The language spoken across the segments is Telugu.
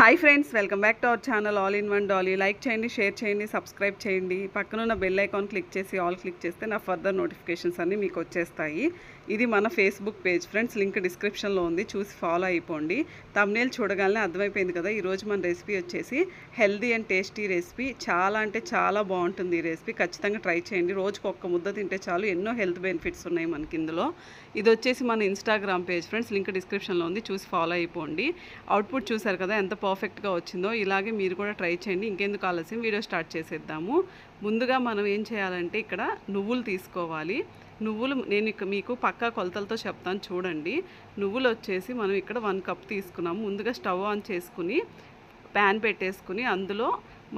Hi friends, welcome back to our channel all in one Dolly. Like చేయండి, షేర్ చేయండి, సబ్స్క్రైబ్ చేయండి. పక్కనున్న బెల్ ఐకాన్ క్లిక్ చేసి ఆల్ క్లిక్ చేస్తే నా ఫర్దర్ నోటిఫికేషన్స్ అన్నీ మీకు వచ్చేస్తాయి. ఇది మన ఫేస్బుక్ పేజ్ ఫ్రెండ్స్, లింక్ డిస్క్రిప్షన్లో ఉంది, చూసి ఫాలో అయిపోండి. థంబ్నెయిల్ చూడగానే అర్థమైపోయింది కదా. ఈరోజు మన రెసిపీ వచ్చేసి హెల్దీ అండ్ టేస్టీ రెసిపీ. చాలా అంటే చాలా బాగుంటుంది ఈ రెసిపీ, ఖచ్చితంగా ట్రై చేయండి. రోజుకు ఒక్క ముద్ద తింటే చాలు, ఎన్నో హెల్త్ బెనిఫిట్స్ ఉన్నాయి మనకి ఇందులో. ఇది వచ్చేసి మన ఇన్స్టాగ్రామ్ పేజ్ ఫ్రెండ్స్, లింక్ డిస్క్రిప్షన్లో ఉంది, చూసి ఫాలో అయిపోండి. అవుట్పుట్ చూసారు కదా ఎంత పర్ఫెక్ట్గా వచ్చిందో. ఇలాగే మీరు కూడా ట్రై చేయండి. ఇంకెందుకు ఆలస్యం, వీడియో స్టార్ట్ చేసేద్దాము. ముందుగా మనం ఏం చేయాలంటే ఇక్కడ నువ్వులు తీసుకోవాలి. నువ్వులు నేను మీకు పక్కా కొలతలతో చెప్తాను చూడండి. నువ్వులు వచ్చేసి మనం ఇక్కడ 1 కప్ తీసుకున్నాము. ముందుగా స్టవ్ ఆన్ చేసుకుని ప్యాన్ పెట్టేసుకుని అందులో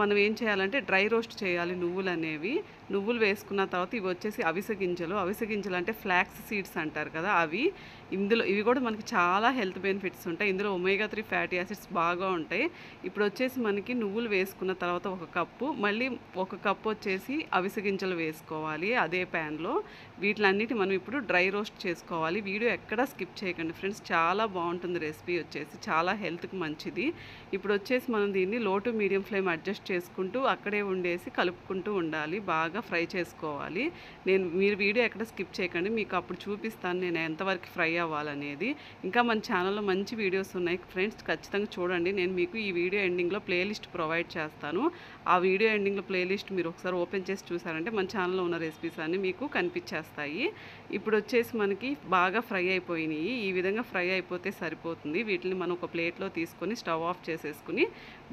మనం ఏం చేయాలంటే డ్రై రోస్ట్ చేయాలి నువ్వులు అనేవి. నువ్వులు వేసుకున్న తర్వాత ఇవి వచ్చేసి అవిసె గింజలు అంటే ఫ్లాక్స్ సీడ్స్ అంటారు కదా, ఇవి కూడా మనకి చాలా హెల్త్ బెనిఫిట్స్ ఉంటాయి. ఇందులో ఒమేగా 3 ఫ్యాటీ యాసిడ్స్ బాగా ఉంటాయి. ఇప్పుడు వచ్చేసి మనకి నువ్వులు వేసుకున్న తర్వాత 1 కప్పు, మళ్ళీ 1 కప్పు వచ్చేసి అవిసె గింజలు వేసుకోవాలి అదే ప్యాన్లో. వీటిలన్నిటి మనం ఇప్పుడు డ్రై రోస్ట్ చేసుకోవాలి. వీడియో ఎక్కడా స్కిప్ చేయకండి ఫ్రెండ్స్, చాలా బాగుంటుంది రెసిపీ వచ్చేసి, చాలా హెల్త్కి మంచిది. ఇప్పుడు వచ్చేసి మనం దీన్ని లో టు మీడియం ఫ్లేమ్ అడ్జస్ట్ చేసుకుంటూ అక్కడే ఉండేసి కలుపుకుంటూ ఉండాలి, బాగా ఫ్రై చేసుకోవాలి. మీరు వీడియో ఎక్కడ స్కిప్ చేయకండి, మీకు అప్పుడు చూపిస్తాను నేను ఎంతవరకు ఫ్రై అవ్వాలనేది. ఇంకా మన ఛానల్లో మంచి వీడియోస్ ఉన్నాయి ఫ్రెండ్స్, ఖచ్చితంగా చూడండి. నేను మీకు ఈ వీడియో ఎండింగ్లో ప్లేలిస్ట్ ప్రొవైడ్ చేస్తాను. ఆ వీడియో ఎండింగ్లో ప్లేలిస్ట్ మీరు ఒకసారి ఓపెన్ చేసి చూసారంటే మన ఛానల్లో ఉన్న రెసిపీస్ అన్నీ మీకు కనిపించేస్తాయి. ఇప్పుడు వచ్చేసి మనకి బాగా ఫ్రై అయిపోయినాయి. ఈ విధంగా ఫ్రై అయిపోతే సరిపోతుంది. వీటిని మనం ఒక ప్లేట్లో తీసుకొని స్టవ్ ఆఫ్ చేసేసుకుని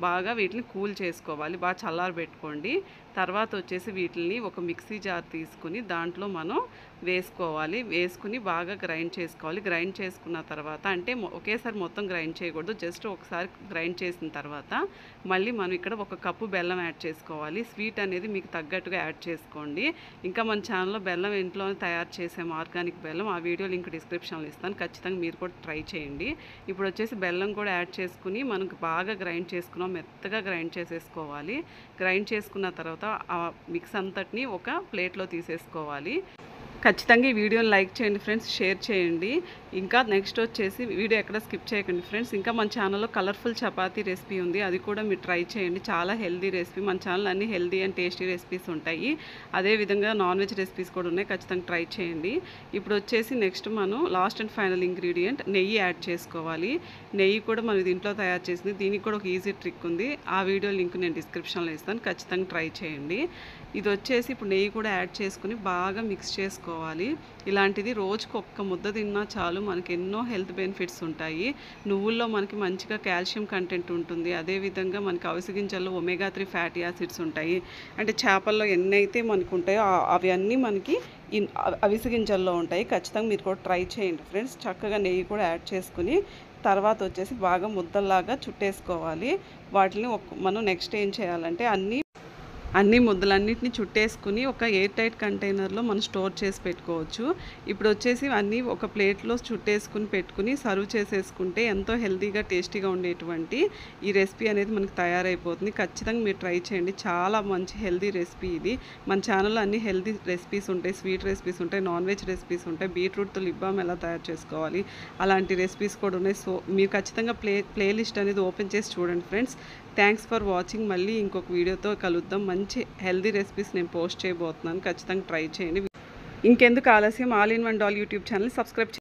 బాగా వీటిని కూల్ చేసుకోవాలి, బాగా చల్లారబెట్టుకోండి. తర్వాత వచ్చేసి వీటిని ఒక మిక్సీ జార్ తీసుకుని దాంట్లో మనం వేసుకుని బాగా గ్రైండ్ చేసుకోవాలి. గ్రైండ్ చేసుకున్న తర్వాత అంటే ఒకేసారి మొత్తం గ్రైండ్ చేయకూడదు, జస్ట్ ఒకసారి గ్రైండ్ చేసిన తర్వాత మళ్ళీ మనం ఇక్కడ 1 కప్పు బెల్లం యాడ్ చేసుకోవాలి. స్వీట్ అనేది మీకు తగ్గట్టుగా యాడ్ చేసుకోండి. ఇంకా మన ఛానల్లో బెల్లం ఇంట్లోనే తయారు చేసాము, ఆర్గానిక్ బెల్లం. ఆ వీడియో లింక్ డిస్క్రిప్షన్లో ఇస్తాను, ఖచ్చితంగా మీరు కూడా ట్రై చేయండి. ఇప్పుడు వచ్చేసి బెల్లం కూడా యాడ్ చేసుకుని మనకు బాగా గ్రైండ్ చేసుకున్నాం, మెత్తగా గ్రైండ్ చేసేసుకోవాలి. గ్రైండ్ చేసుకున్న తర్వాత ఆ మిక్స్ అంతటిని ఒక ప్లేట్లో తీసేసుకోవాలి. ఖచ్చితంగా ఈ వీడియోని లైక్ చేయండి ఫ్రెండ్స్, షేర్ చేయండి. ఇంకా నెక్స్ట్ వచ్చేసి వీడియో ఎక్కడ స్కిప్ చేయకండి ఫ్రెండ్స్. ఇంకా మన ఛానల్లో కలర్ఫుల్ చపాతీ రెసిపీ ఉంది, అది కూడా మీరు ట్రై చేయండి, చాలా హెల్దీ రెసిపీ. మన ఛానల్ అన్ని హెల్దీ అండ్ టేస్టీ రెసిపీస్ ఉంటాయి. అదేవిధంగా నాన్ వెజ్ రెసిపీస్ కూడా ఉన్నాయి, ఖచ్చితంగా ట్రై చేయండి. ఇప్పుడు వచ్చేసి నెక్స్ట్ మనం లాస్ట్ అండ్ ఫైనల్ ఇంగ్రీడియంట్ నెయ్యి యాడ్ చేసుకోవాలి. నెయ్యి కూడా మనం ఇంట్లో తయారు చేసింది, దీనికి కూడా ఒక ఈజీ ట్రిక్ ఉంది. ఆ వీడియో లింక్ నేను డిస్క్రిప్షన్లో ఇస్తాను, ఖచ్చితంగా ట్రై చేయండి. ఇది వచ్చేసి ఇప్పుడు నెయ్యి కూడా యాడ్ చేసుకుని బాగా మిక్స్ చేసుకోవాలి. ఇలాంటిది రోజుకు 1 ముద్ద తిన్నా చాలు, మనకి ఎన్నో హెల్త్ బెనిఫిట్స్ ఉంటాయి. నువ్వుల్లో మనకి మంచిగా కాల్షియం కంటెంట్ ఉంటుంది. అదేవిధంగా మనకి అవిసె గింజల్లో ఒమేగా 3 ఫ్యాటీ యాసిడ్స్ ఉంటాయి. అంటే చేపల్లో ఎన్నైతే మనకు ఉంటాయో అవి అన్నీ మనకి అవిసె గింజల్లో ఉంటాయి. ఖచ్చితంగా మీరు కూడా ట్రై చేయండి ఫ్రెండ్స్. చక్కగా నెయ్యి కూడా యాడ్ చేసుకుని తర్వాత వచ్చేసి బాగా ముద్దల్లాగా చుట్టేసుకోవాలి. వాటిని మనం నెక్స్ట్ ఏం చేయాలంటే అన్ని ముద్దలన్నిటిని చుట్టేసుకుని ఒక ఎయిర్ టైట్ కంటైనర్లో మనం స్టోర్ చేసి పెట్టుకోవచ్చు. ఇప్పుడు వచ్చేసి అన్నీ ఒక ప్లేట్లో చుట్టేసుకుని పెట్టుకుని సర్వ్ చేసేసుకుంటే ఎంతో హెల్తీగా టేస్టీగా ఉండేటువంటి ఈ రెసిపీ అనేది మనకు తయారైపోతుంది. ఖచ్చితంగా మీరు ట్రై చేయండి, చాలా మంచి హెల్తీ రెసిపీ ఇది. మన ఛానల్లో అన్ని హెల్తీ రెసిపీస్ ఉంటాయి, స్వీట్ రెసిపీస్ ఉంటాయి, నాన్ వెజ్ రెసిపీస్ ఉంటాయి. బీట్రూట్తో లిప్ బామ్ ఎలా తయారు చేసుకోవాలి అలాంటి రెసిపీస్ కూడా ఉన్నాయి. సో మీరు ఖచ్చితంగా ప్లేలిస్ట్ అనేది ఓపెన్ చేసి చూడండి ఫ్రెండ్స్. Thanks for watching. మళ్ళీ ఇంకొక వీడియోతో కలుద్దాం. మంచి హెల్దీ రెసిపీస్ నేను పోస్ట్ చేయబోతున్నాను, ఖచ్చితంగా ట్రై చేయండి. ఇంకెందుకు ఆలస్యం, all in one doll YouTube channel subscribe